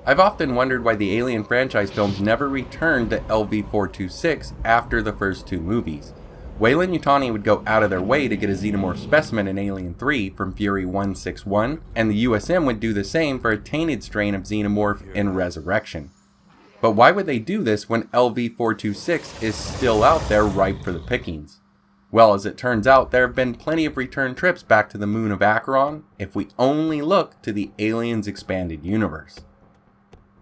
I've often wondered why the Alien franchise films never returned to LV-426 after the first two movies. Weyland-Yutani would go out of their way to get a Xenomorph specimen in Alien 3 from Fury 161, and the USM would do the same for a tainted strain of Xenomorph in Resurrection. But why would they do this when LV-426 is still out there ripe for the pickings? Well, as it turns out, there have been plenty of return trips back to the moon of Acheron if we only look to the Aliens Expanded Universe.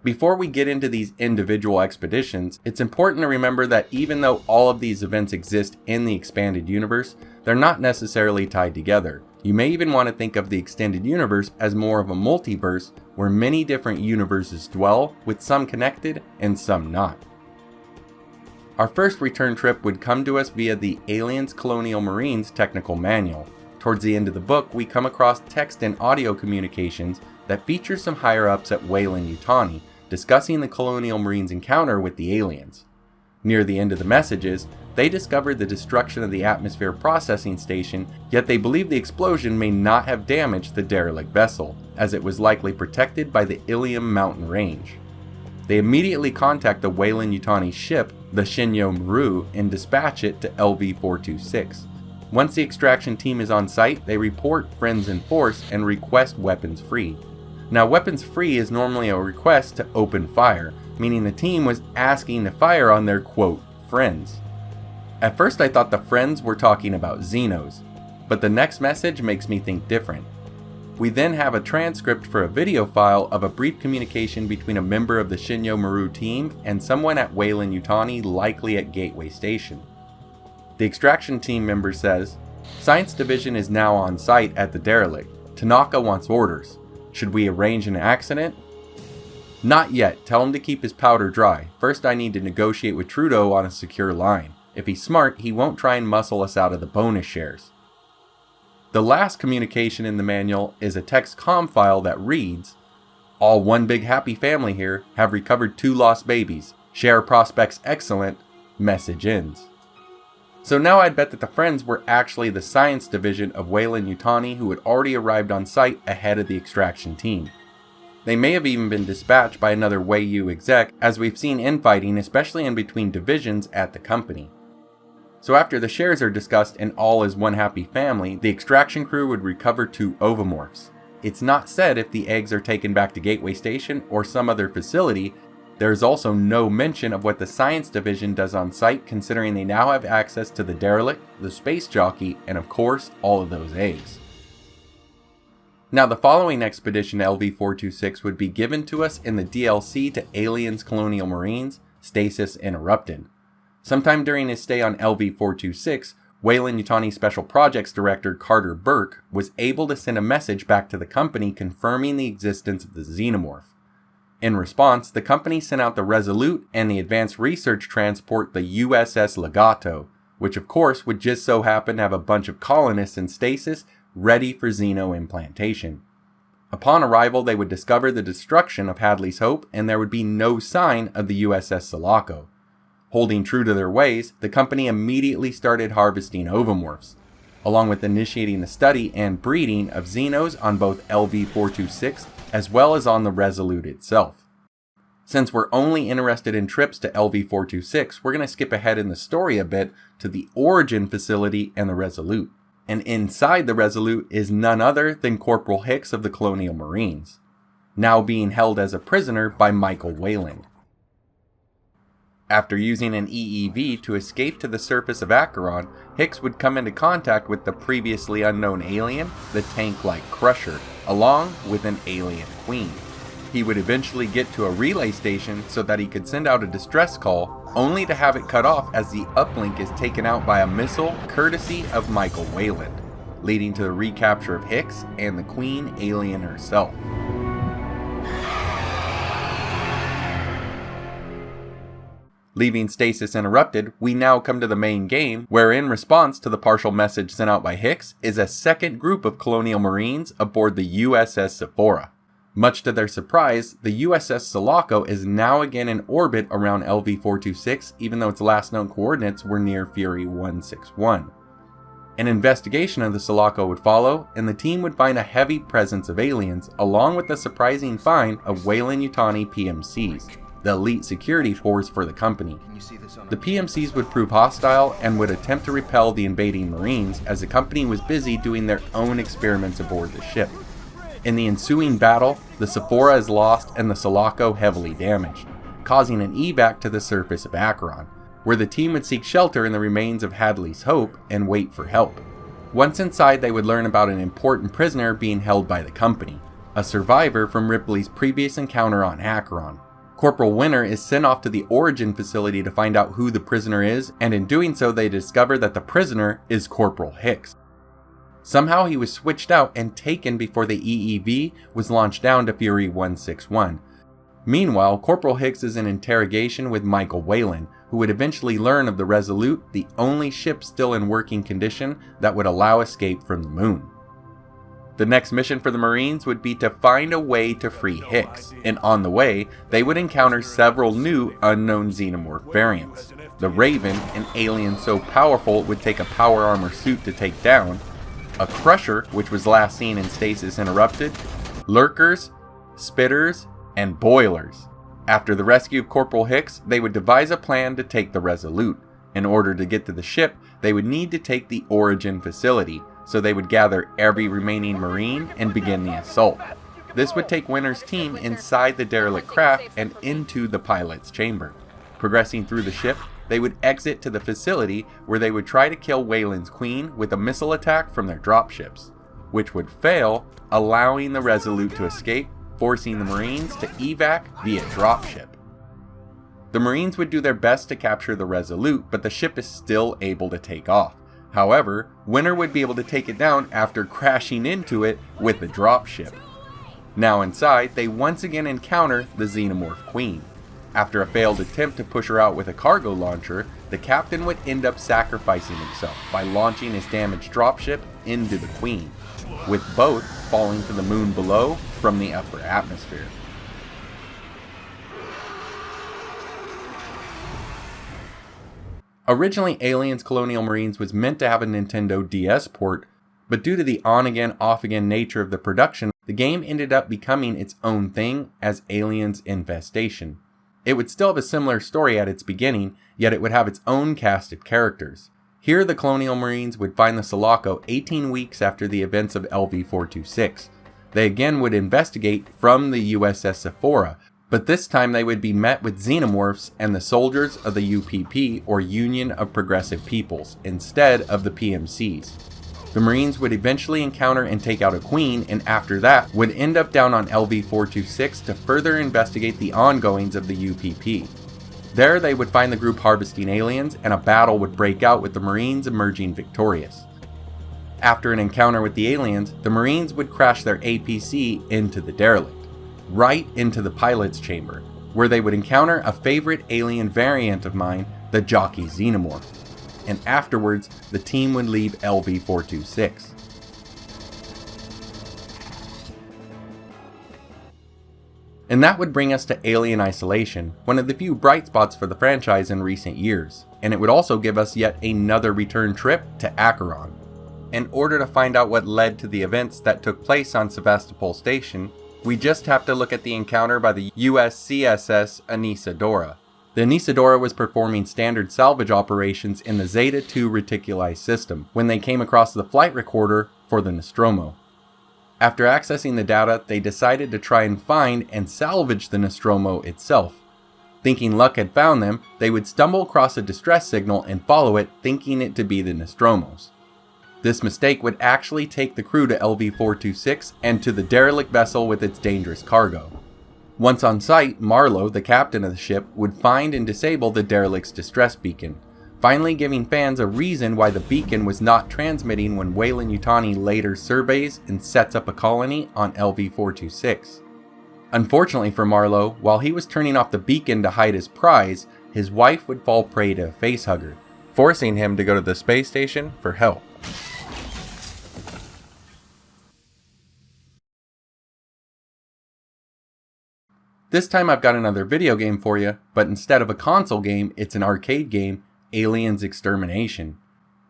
Before we get into these individual expeditions, it's important to remember that even though all of these events exist in the expanded universe, they're not necessarily tied together. You may even want to think of the extended universe as more of a multiverse where many different universes dwell, with some connected and some not. Our first return trip would come to us via the Aliens Colonial Marines technical manual. Towards the end of the book, we come across text and audio communications that feature some higher-ups at Weyland-Yutani, discussing the Colonial Marines' encounter with the aliens. Near the end of the messages, they discovered the destruction of the atmosphere processing station, yet they believe the explosion may not have damaged the derelict vessel, as it was likely protected by the Ilium mountain range. They immediately contact the Weyland-Yutani ship, the Shinyo Maru, and dispatch it to LV-426. Once the extraction team is on site, they report friends in force and request weapons free. Now, weapons free is normally a request to open fire, meaning the team was asking to fire on their, quote, friends. At first I thought the friends were talking about Xenos, but the next message makes me think different. We then have a transcript for a video file of a brief communication between a member of the Shinyo Maru team and someone at Weyland-Yutani, likely at Gateway Station. The extraction team member says, "Science Division is now on site at the derelict. Tanaka wants orders. Should we arrange an accident?" "Not yet. Tell him to keep his powder dry. First I need to negotiate with Trudeau on a secure line. If he's smart, he won't try and muscle us out of the bonus shares." The last communication in the manual is a text comm file that reads, "All one big happy family here. Have recovered 2 lost babies. Share prospects excellent. Message ends." So now I'd bet that the friends were actually the science division of Weyland-Yutani who had already arrived on site ahead of the extraction team. They may have even been dispatched by another Wei-Yu exec, as we've seen infighting, especially in between divisions at the company. So after the shares are discussed and all is one happy family, the extraction crew would recover 2 ovomorphs. It's not said if the eggs are taken back to Gateway Station or some other facility. There is also no mention of what the science division does on site, considering they now have access to the derelict, the space jockey, and of course, all of those eggs. Now, the following expedition to LV-426 would be given to us in the DLC to Aliens Colonial Marines, Stasis Interrupted. Sometime during his stay on LV-426, Weyland-Yutani Special Projects Director Carter Burke was able to send a message back to the company confirming the existence of the Xenomorph. In response, the company sent out the Resolute and the advanced research transport, the USS Legato, which of course would just so happen to have a bunch of colonists in stasis ready for Xeno implantation. Upon arrival, they would discover the destruction of Hadley's Hope, and there would be no sign of the USS Sulaco. Holding true to their ways, the company immediately started harvesting ovomorphs, along with initiating the study and breeding of Xenos on both LV-426 as well as on the Resolute itself. Since we're only interested in trips to LV-426, we're going to skip ahead in the story a bit to the origin facility and the Resolute. And inside the Resolute is none other than Corporal Hicks of the Colonial Marines, now being held as a prisoner by Michael Weyland. After using an EEV to escape to the surface of Acheron, Hicks would come into contact with the previously unknown alien, the tank-like Crusher, along with an alien queen. He would eventually get to a relay station so that he could send out a distress call, only to have it cut off as the uplink is taken out by a missile courtesy of Michael Weyland, leading to the recapture of Hicks and the Queen alien herself. Leaving Stasis Interrupted, we now come to the main game, where in response to the partial message sent out by Hicks is a second group of Colonial Marines aboard the USS Sephora. Much to their surprise, the USS Sulaco is now again in orbit around LV-426, even though its last known coordinates were near Fury 161. An investigation of the Sulaco would follow, and the team would find a heavy presence of aliens, along with the surprising find of Weyland-Yutani PMCs, the elite security force for the company. The PMCs would prove hostile and would attempt to repel the invading Marines, as the company was busy doing their own experiments aboard the ship. In the ensuing battle, the Sephora is lost and the Sulaco heavily damaged, causing an evac to the surface of Acheron, where the team would seek shelter in the remains of Hadley's Hope and wait for help. Once inside, they would learn about an important prisoner being held by the company, a survivor from Ripley's previous encounter on Acheron. Corporal Winter is sent off to the Origin facility to find out who the prisoner is, and in doing so they discover that the prisoner is Corporal Hicks. Somehow he was switched out and taken before the EEV was launched down to Fury 161. Meanwhile, Corporal Hicks is in interrogation with Michael Weyland, who would eventually learn of the Resolute, the only ship still in working condition that would allow escape from the moon. The next mission for the Marines would be to find a way to free Hicks, and on the way, they would encounter several new unknown Xenomorph variants. The Raven, an alien so powerful it would take a power armor suit to take down, a Crusher, which was last seen in Stasis Interrupted, Lurkers, Spitters, and Boilers. After the rescue of Corporal Hicks, they would devise a plan to take the Resolute. In order to get to the ship, they would need to take the Origin facility, so they would gather every remaining Marine and begin the assault. This would take Winter's team inside the derelict craft and into the pilot's chamber. Progressing through the ship, they would exit to the facility where they would try to kill Weyland's Queen with a missile attack from their dropships, which would fail, allowing the Resolute to escape, forcing the Marines to evac via dropship. The Marines would do their best to capture the Resolute, but the ship is still able to take off. However, Winter would be able to take it down after crashing into it with the dropship. Now inside, they once again encounter the Xenomorph Queen. After a failed attempt to push her out with a cargo launcher, the captain would end up sacrificing himself by launching his damaged dropship into the Queen, with both falling to the moon below from the upper atmosphere. Originally, Aliens Colonial Marines was meant to have a Nintendo DS port, but due to the on-again, off-again nature of the production, the game ended up becoming its own thing as Aliens Infestation. It would still have a similar story at its beginning, yet it would have its own cast of characters. Here, the Colonial Marines would find the Sulaco 18 weeks after the events of LV-426. They again would investigate from the USS Sephora, but this time they would be met with Xenomorphs and the soldiers of the UPP, or Union of Progressive Peoples, instead of the PMCs. The Marines would eventually encounter and take out a Queen, and after that would end up down on LV-426 to further investigate the ongoings of the UPP. There they would find the group harvesting aliens, and a battle would break out with the Marines emerging victorious. After an encounter with the aliens, the Marines would crash their APC into the derelict, right into the pilot's chamber, where they would encounter a favorite alien variant of mine, the Jockey Xenomorph. And afterwards, the team would leave LV-426. And that would bring us to Alien Isolation, one of the few bright spots for the franchise in recent years, and it would also give us yet another return trip to Acheron. In order to find out what led to the events that took place on Sevastopol Station, we just have to look at the encounter by the USCSS Anesidora. The Anesidora was performing standard salvage operations in the Zeta-2 Reticuli system when they came across the flight recorder for the Nostromo. After accessing the data, they decided to try and find and salvage the Nostromo itself. Thinking luck had found them, they would stumble across a distress signal and follow it, thinking it to be the Nostromo's. This mistake would actually take the crew to LV-426 and to the derelict vessel with its dangerous cargo. Once on site, Marlowe, the captain of the ship, would find and disable the derelict's distress beacon, finally giving fans a reason why the beacon was not transmitting when Weyland-Yutani later surveys and sets up a colony on LV-426. Unfortunately for Marlowe, while he was turning off the beacon to hide his prize, his wife would fall prey to a facehugger, forcing him to go to the space station for help. This time I've got another video game for you, but instead of a console game, it's an arcade game, Aliens Extermination.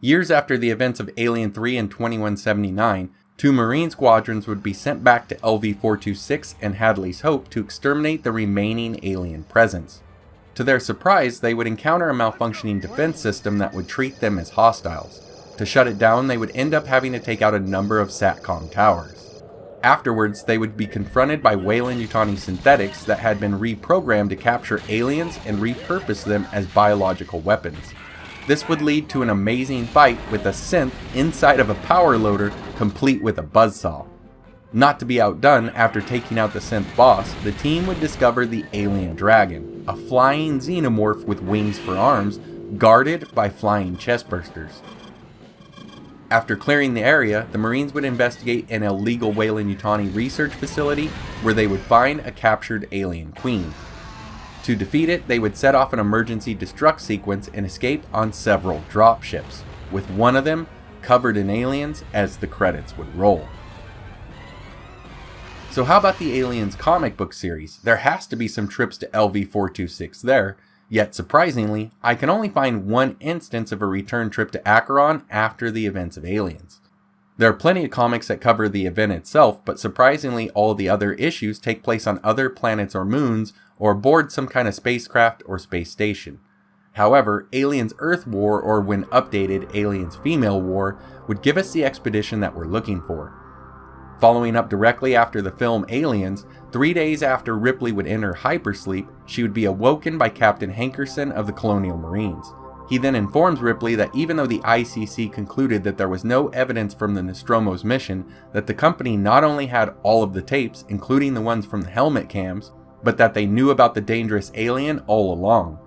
Years after the events of Alien 3 in 2179, 2 Marine squadrons would be sent back to LV-426 and Hadley's Hope to exterminate the remaining alien presence. To their surprise, they would encounter a malfunctioning defense system that would treat them as hostiles. To shut it down, they would end up having to take out a number of SATCOM towers. Afterwards, they would be confronted by Weyland-Yutani synthetics that had been reprogrammed to capture aliens and repurpose them as biological weapons. This would lead to an amazing fight with a synth inside of a power loader complete with a buzzsaw. Not to be outdone, after taking out the synth boss, the team would discover the alien dragon, a flying xenomorph with wings for arms, guarded by flying chestbursters. After clearing the area, the Marines would investigate an illegal Weyland-Yutani research facility where they would find a captured alien queen. To defeat it, they would set off an emergency destruct sequence and escape on several dropships, with one of them covered in aliens as the credits would roll. So how about the Aliens comic book series? There has to be some trips to LV-426 there, yet surprisingly, I can only find one instance of a return trip to Acheron after the events of Aliens. There are plenty of comics that cover the event itself, but surprisingly all the other issues take place on other planets or moons, or aboard some kind of spacecraft or space station. However, Aliens Earth War, or when updated, Aliens Female War, would give us the expedition that we're looking for. Following up directly after the film Aliens, 3 days after Ripley would enter hypersleep, she would be awoken by Captain Hankerson of the Colonial Marines. He then informs Ripley that even though the ICC concluded that there was no evidence from the Nostromo's mission, that the company not only had all of the tapes, including the ones from the helmet cams, but that they knew about the dangerous alien all along.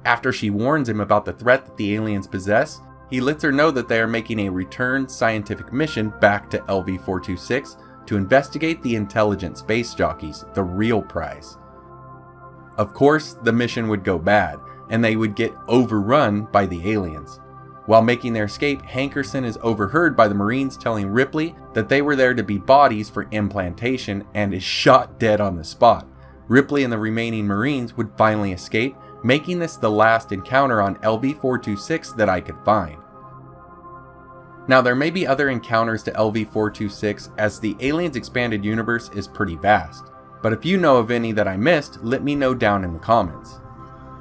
After she warns him about the threat that the aliens possess, he lets her know that they are making a return scientific mission back to LV-426 to investigate the intelligent space jockeys, the real prize. Of course, the mission would go bad, and they would get overrun by the aliens. While making their escape, Hankerson is overheard by the Marines telling Ripley that they were there to be bodies for implantation and is shot dead on the spot. Ripley and the remaining Marines would finally escape, making this the last encounter on LV-426 that I could find. Now there may be other encounters to LV-426 as the Aliens Expanded Universe is pretty vast, but if you know of any that I missed, let me know down in the comments.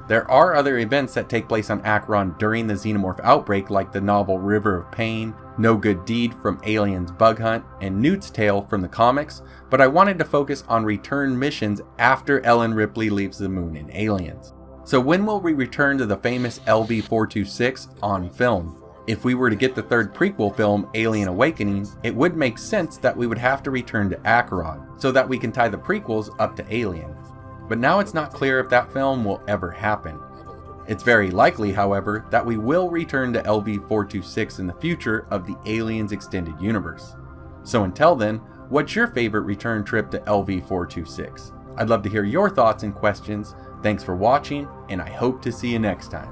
There are other events that take place on Acheron during the Xenomorph outbreak, like the novel River of Pain, No Good Deed from Aliens Bug Hunt, and Newt's Tale from the comics, but I wanted to focus on return missions after Ellen Ripley leaves the moon in Aliens. So when will we return to the famous LV-426 on film? If we were to get the third prequel film, Alien Awakening, it would make sense that we would have to return to Acheron, so that we can tie the prequels up to Alien. But now it's not clear if that film will ever happen. It's very likely, however, that we will return to LV-426 in the future of the Aliens Extended Universe. So until then, what's your favorite return trip to LV-426? I'd love to hear your thoughts and questions. Thanks for watching, and I hope to see you next time.